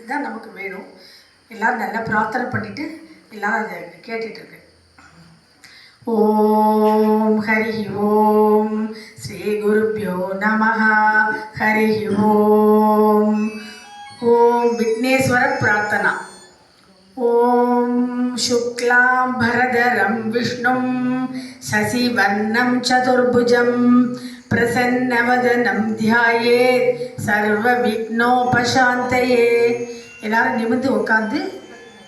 இதுதான் நமக்கு வேணும். எல்லோரும் நல்லா பிரார்த்தனை பண்ணிவிட்டு எல்லோரும் அதை கேட்டுட்ருக்கு. ஓம் ஹரி ஓம் ஸ்ரீ குருப்யோ நமஹ. ஹரி ஓம். ஓம் விக்னேஸ்வர பிரார்த்தனா. ஓம் சுக்லாம் பரதரம் விஷ்ணும் சசிவர்ணம் சதுர்புஜம் பிரசன்னவதனம் தியாயேத் சர்வ விக்னோபசாந்தயே. எல்லாரும் நிமிர்ந்து உட்காந்து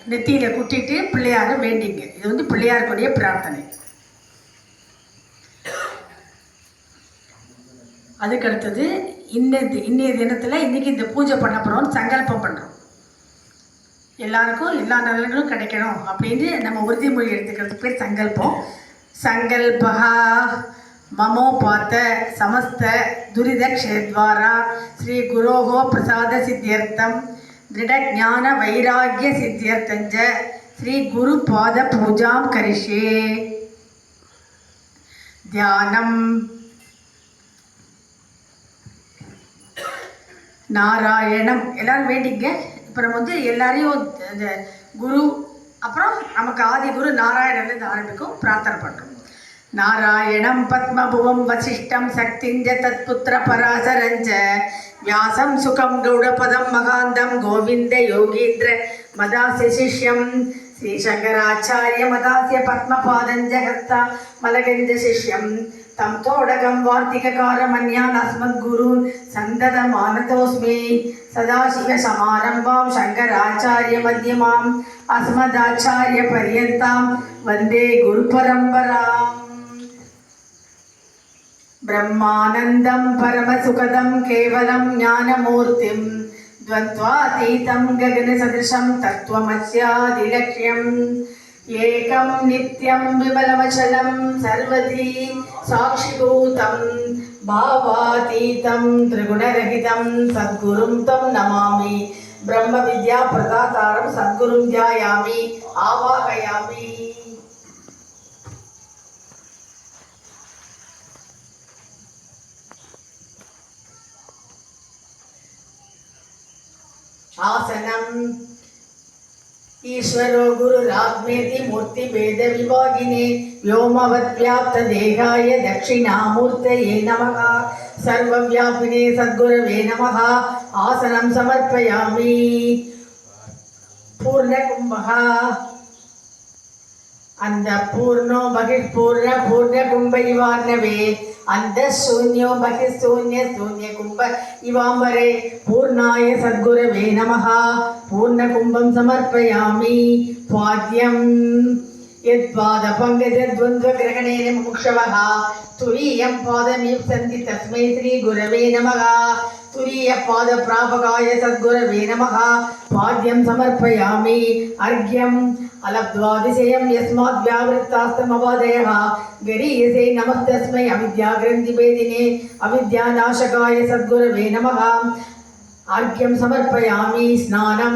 நெத்தியில் குட்டிட்டு பிள்ளையாரை வேண்டிங்க. இது பிள்ளையாருக்குடைய பிரார்த்தனை. அதுக்கடுத்தது இன்னைய தினத்தில் இன்றைக்கி இந்த பூஜை பண்ண போகிறோம்னு சங்கல்பம் பண்ணுறோம். எல்லாருக்கும் எல்லா நலன்களும் கிடைக்கணும் அப்படின்னு நம்ம உறுதிமொழி எடுத்துக்கிறதுக்கு பேர் சங்கல்பம். சங்கல்பா மமோபாத்த சமஸ்த துரித க்ஷேத்வாரா ஸ்ரீ குரோஹோ பிரசாத சித்தியர்த்தம் திருட ஞான வைராகிய சித்தியர்த்தஞ்ச ஸ்ரீ குரு பாத பூஜாம் கரிஷ்யே. தியானம். நாராயணம். எல்லாரும் வேண்டிங்க. இப்போ நம்ம எல்லாரையும் இந்த குரு அப்புறம் நமக்கு ஆதி குரு நாராயணன்லேருந்து ஆரம்பிக்கும் பிரார்த்தனை பண்ணுறோம். நாராயணம் பத்மபுவம் வசிஷ்டம் சக்திஞ்ச தத்புத்திர பராசரஞ்ச வியாசம் சுகம் கௌடபதம் மகாந்தம் கோவிந்த யோகீந்திர மதாசிய சிஷ்யம் ஸ்ரீ சங்கராச்சாரிய மதாசிய பத்மபாதஞ்ச ஹஸ்தா மலகஞ்ச சிஷ்யம் தம் தோடகம் வார்த்திகாரமன்யான் அஸ்மத் குருன் சந்ததமானதோஸ்மி. சதாசிவ சமாரம்பாம் சங்கராச்சாரிய மத்தியமாம் அஸ்மதாச்சாரிய பரியந்தாம் வந்தே குரு பரம்பராம். பிரம்மானந்தம் பரமசுகதம் கேவலம் ஞானமூர்த்திம் द्वन्द्वातीतं गगनसदृशं तत्त्वमस्यादिलक्ष्यम् एकं नित्यं विमलमचलं सर्वधी साक्षिभूतं भावातीतं त्रिगुणरहितं सद्गुरुं तं नमामि. ब्रह्मविद्याप्रदातारं सद्गुरुं ध्यायामि आवाहयामि. आसनम. ईश्वरो गुरुरात्मेति मूर्तिभेद विभागिने व्योमवद्व्याप्त देहाय दक्षिणामूर्तये नमः. सर्वव्यापिने सद्गुरवे नमः. आसनं समर्पयामि. पूर्णकुम्भः. अन्धपूर्णो बहिर्पूर्ण पूर्णकुम्भ इवार्णवे अंधशून्यो बहिशून्य शून्यकुंभ इवांबरे. पूर्णाय सद्गुरवे नमः. पूर्णकुंभं समर्पयामि. पाद्यं यद्पादपङ्कजद्वन्द्वग्रहणेन मुमुक्षवः तुरीयं पादमीप्सन्ति तस्मै श्रीगुरवे नमः. तुरीयपादप्रापकाय सद्गुरवे नमः. पाद्यं समर्पयामि. अर्घ्यम् अलब्ध्वादिशयं यस्मात् व्यावृत्तास्तमवादयः गरीयसे नमस्तस्मै अविद्याग्रन्थिभेदिने अविद्यानाशकाय सद्गुरवे नमः. अर्घ्यं समर्पयामि. स्नानं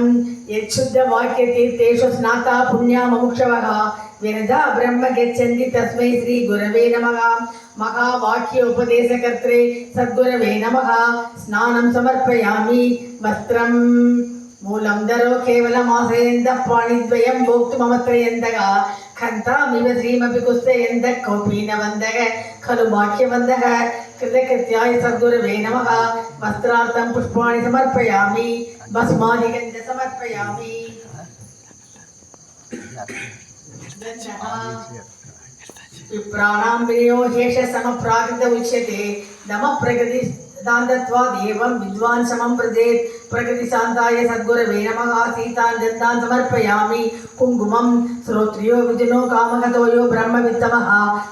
यच्छुद्धवाक्यतीर्थेषु स्नाता पुण्या मुमुक्षवः विरजा ब्रह्म गच्छन्ति तस्मै श्रीगुरवे नमः. महावाक्योपदेशकर्त्रे सद्गुरवे नमः. स्नानं समर्पयामि. वस्त्रं मूलं दरो केवलमाश्रयन्तः पाणिद्वयं भोक्तुममत्रयन्तः खन्तामिव श्रीमपि कुस्तयन्तः कौपीनवन्तः खलु वाक्यवन्तः. कृतकृत्याय सद्गुरवे नमः. वस्त्रार्थं पुष्पाणि समर्पयामि. भस्मादिगन्ध समर्पयामि. विप्राणां विनयो ह्येष समप्राकृत उच्यते. नमः प्रकृति दान्तत्वादेवं विद्वान् समं प्रदेत्. प्रकृतिशान्ताय सद्गुरवे नमः. सीतान् गन्धान् समर्पयामि. कुङ्कुमं श्रोत्रियो विजुनो कामगतोयो ब्रह्मवित्तमः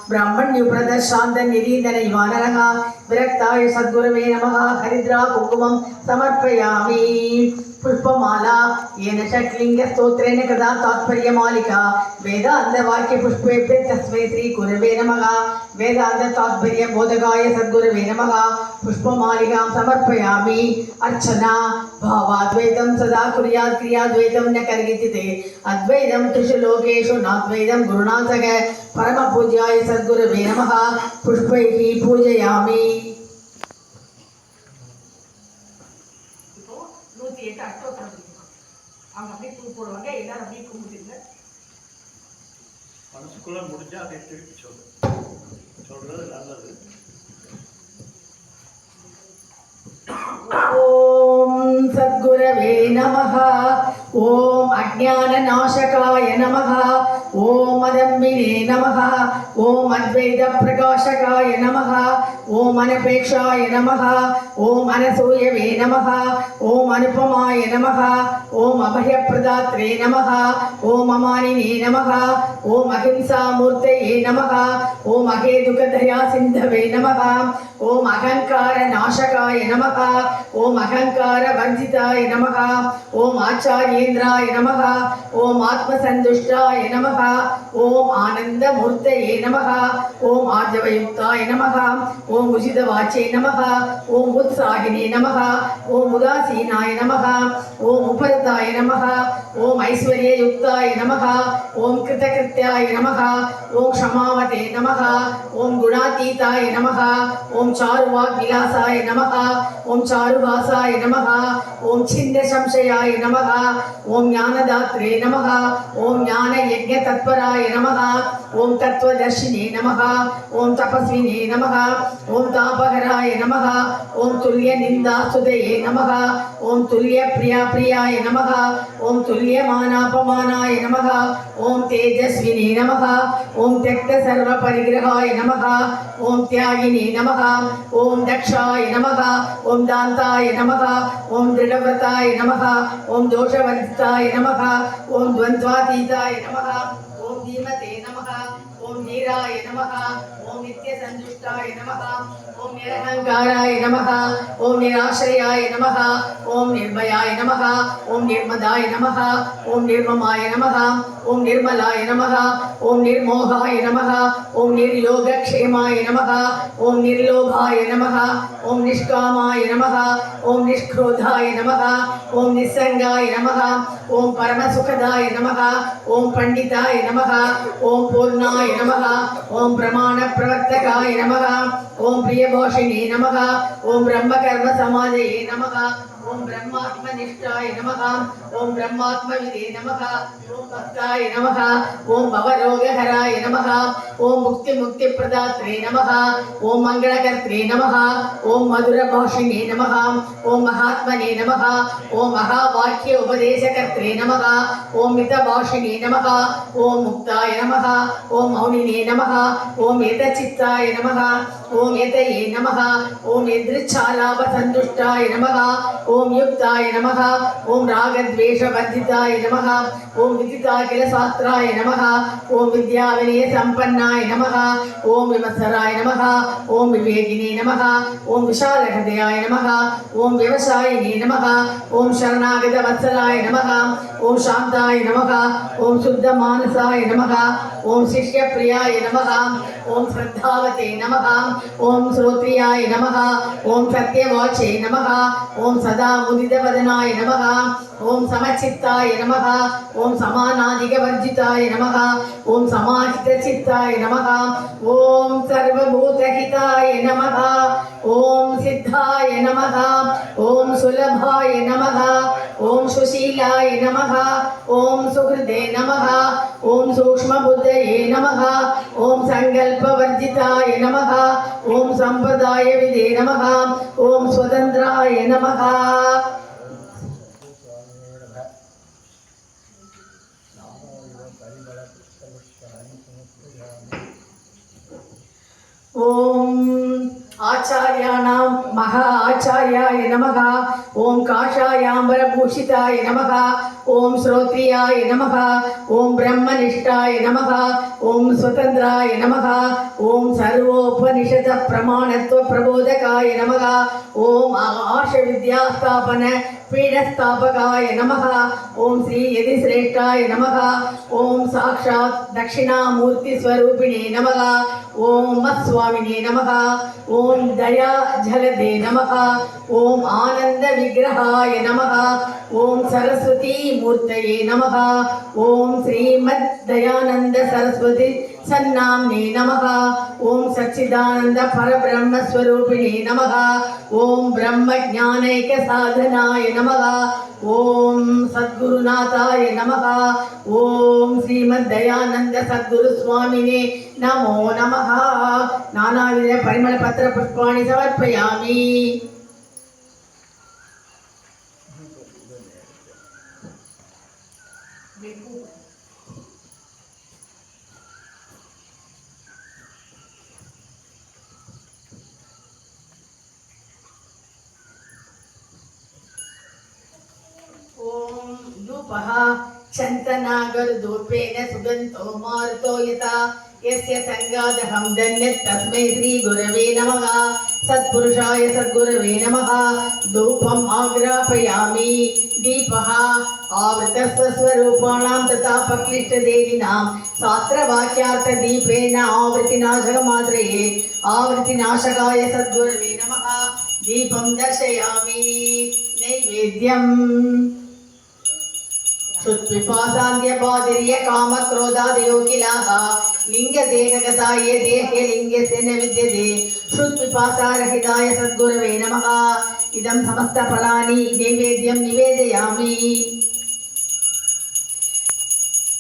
ब्राह्मण्युप्रदशान्तनिरीधनैवानरः. विरक्ताय सद्गुरवे नमः. हरिद्रा कुङ्कुमं समर्पयामि. पुष्पमाला येन षट्लिङ्गस्तोत्रेण कदा तात्पर्यमालिका वेदान्तवाक्यपुष्पेभ्यः तस्मै श्रीगुरवे नमः. वेदान्ततात्पर्यबोधकाय सद्गुरवे नमः. पुष्पमालिकां समर्पयामि. अर्चना भावाद्वैतं सदा कुर्यात् क्रियाद्वैतं न कर्गिते. अद्वैतं त्रिषु लोकेषु नाद्वैतं गुरुणा सह. परमपूज्याय सद्गुरवे नमः. पुष्पैः पूजयामि. அவங்க அப்படியே பூ போடுவாங்க. எல்லாரும் அப்படியே கும்பிட்டுங்க. மனசுக்குள்ள முடிஞ்சா அதை திருப்பி சொல்றது நல்லது. ஓம் சத்குரவே நமஹ. ஓம் அஜ்ஞானநாசகாய நமஹ. ஓம் அதம்பினே நமஹ. ஓம் அத்வைத பிரகாசகாய நமஹ. ஓம் அனபேக்ஷாய நமஹ. ஓம் அனசூயவே நமஹ. ஓம் அனுபமாய நமஹ. ஓம் அபயப்பிரதாத்ரே நமஹ. ஓம் அமானினே நமஹ. ஓம் அஹிம்சாமூர்த்தயே நமஹ. ஓம் அகேதுகதயா சிந்தவே நமஹ. ஓம் அகங்கார நாசகாய நமஹ. ஓம் அகங்கார வர்ஜிதாய நமஹ. ஓம் ஆச்சாரியேந்திராய நமஹ. ஓம் ஆத்மசந்துஷ்டாய நமஹ. ஓம் ஆனந்த மூர்த்தயே நமஹ. ஓம் ஆர்ஜவயுக்தாய நமஹ. ஓம் உசிதவாச்சே நமஹ. ஓம் உத்சாகினே நமஹ. ஓம் உதாசீனாய நமஹ. ஓம் உபரதாய நமஹ. ஓம் ஐஸ்வர்யயுக்தாய நமஹ. ஓம் கிருதகிருத்யாய நமஹ. ஓம் க்ஷமாவதே நமஹ. ஓம் குணாதீதாய நமஹ. ஓம் சாருவாக் விலாசாய நமஹ. ஓம் சாருவாசாய நமஹ. ஓம் சின்ன சம்சயாய நமஹ. ஓம் ஞானதாத்ரே நமஹ. ஓம் ஞான யஜ்ஞ தத்பராய நமஹ. ஓம் தத்வதர்ஷினே நமஹ. ஓம் தபஸ்வினே நமஹ. ஓம் தாபகராய நமஹ. ஓம் துல்லிய நிந்தாசுதயே நமஹ. ஓம் துல்லிய பிரியாய நமஹ. ஓம் துல்லிய மானாபமானாய நமஹ. ஓம் தேஜஸ்வினே நமஹ. ஓம் त्यक्त सर्व परिग्रहाय नमः. ओम त्यागिने नमः. ओम दक्षाय नमः. ओम दान्ताय नमः. ओम दृढव्रताय नमः. ओम दोषवर्जिताय नमः. ओम द्वन्द्वातीताय नमः. ओम धीमते नमः. ओम नीराय नमः. ओम नित्यसन्तुष्टाय नमः. ओम निरहंकाराय नमः. ओम निराश्रयाय नमः. ओम निर्भयाय नमः. ओम निर्मदाय नमः. ओम निर्ममाय नमः. ओम निर्मलाय नमः. ओम निर्मोहाय नमः. ओम निर्योगक्षेमाय नमः. ओम निर्लोभाय नमः. ओम निष्कामाय नमः. ओम निष्क्रोधाय नमः. ओम निस्संगाय नमः. ओम परमसुखदाय नमः. ओम पंडिताय नमः. ओम पूर्णाय नमः. ओम प्रमाण प्रवर्तकाय नमः. ओम प्रियभोषिणे नमः. ओम ब्रह्मकर्म समाजये नमः. ओम ब्रह्मात्मनिष्ठाय नमः. ओम ब्रह्मात्मविदे नमः. ओम भक्ताय नमः. ओम भवरोगहराय नमः. ओम मुक्तिप्रदात्रे नमः. ओम मंगलकर्त्रे नमः. ओम मधुरभाषिणे नमः. ओम महात्मने नमः. ओम महावाक्य उपदेशकर्त्रे नमः. ओम मितभाषिणे नमः. ओम मुक्ताय नमः. ओम मौनिने नमः. ओम एतचित्ताय नमः. ओम एतये नमः. ओम यदृच्छालाभसन्तुष्टाय नमः. ओम युक्ताय नमः. ओम रागद्वेषवर्जिताय नमः. ओम विदिताखिलशास्त्राय नमः. ओम विद्याविनय संपन्नाय नमः. ओम विमत्सराय नमः. ओम विवेकिने नमः. ओम विशालहृदयाय नमः. ओम व्यवसायिने नमः. ओम शरणागतवत्सलाय नमः. ओम शान्ताय नमः. ओम शुद्धमानसाय नमः. ओम शिष्यप्रियाय नमः. ओम श्रद्धावते नमः. ओम श्रोत्रियाय नमः. ओम सत्यवाचे नमः. ओम सदा मुदितवदनाय नमः. ओम समचित्ताय नमः. ओम समानादिकवर्जिताय नमः. ओम समाहितचित्ताय नमः. ओम सर्वभूतहिताय नमः. ओम सिद्धाय नमः. ओम सुलभाय नमः. ओम सुशीलाय नमः. ओम सुहृदे नमः. ओम सूक्ष्मबुद्धये नमः. ओम संकल्पवर्जिताय नमः. ओम संप्रदायविदे नमः. ओम स्वतन्त्राय नमः. ओम आचार्याणां महा आचार्याय नमः. ओम काषायाम्बरभूषिताय नमः. ओम श्रोत्रियाय नमः. ओम ब्रह्मनिष्ठाय नमः. ओम स्वतन्त्राय नमः. ओम सर्वोपनिषद प्रमाणत्व प्रबोधकाय नमः. ओम आर्षविद्यास्थापन पीठस्थापकाय नमः. ओम श्री यतिश्रेष्ठाय नमः. ओम साक्षात् दक्षिणामूर्ति स्वरूपिणे नमः. ओम मत्स्वामिने नमः. ओम दया जलदे नमः. ओम आनंद विग्रहाय नमः. ओम सरस्वती मूर्तये नमः. ओम श्रीमद् दयानंद सरस्वती सन्नाम्ने नमः। ओम सच्चिदानंद परब्रह्म स्वरूपिणे नमः। ओम ब्रह्म ज्ञानैक साधनाय नमः। ओम सद्गुरुनाथाय नमः। ओम श्रीमद्दयानंद सद्गुरु स्वामिने नमो नमः। नानाविध परिमल पत्र पुष्पाणि समर्पयामि। ओम धूपः चन्दनागरधूपेन सुगन्धो मारुतो यथा यस्य संगादहं दन्यत् तस्मै श्री गुरवे नमः। सत्पुरुषाय सद्गुरवे नमः। धूपम् आग्रापयामि। दीपः आवृतस्वस्वरूपाणां तथा पक्लिष्टदेविनां शास्त्रवाक्यार्थदीपेन आवृत्तिनाशकमात्रये आवृत्तिनाशकाय सद्गुरवे नमः। दीपं दर्शयामि। नैवेद्यम् श्रुत्विपासान्त्यपादिर्य कामक्रोधादयो किलाः लिङ्गदेहगता ये देहे लिङ्गस्य न विद्यते। श्रुत्विपासारहिताय सद्गुरवे नमः। इदं समस्तफलानि नैवेद्यं निवेदयामि।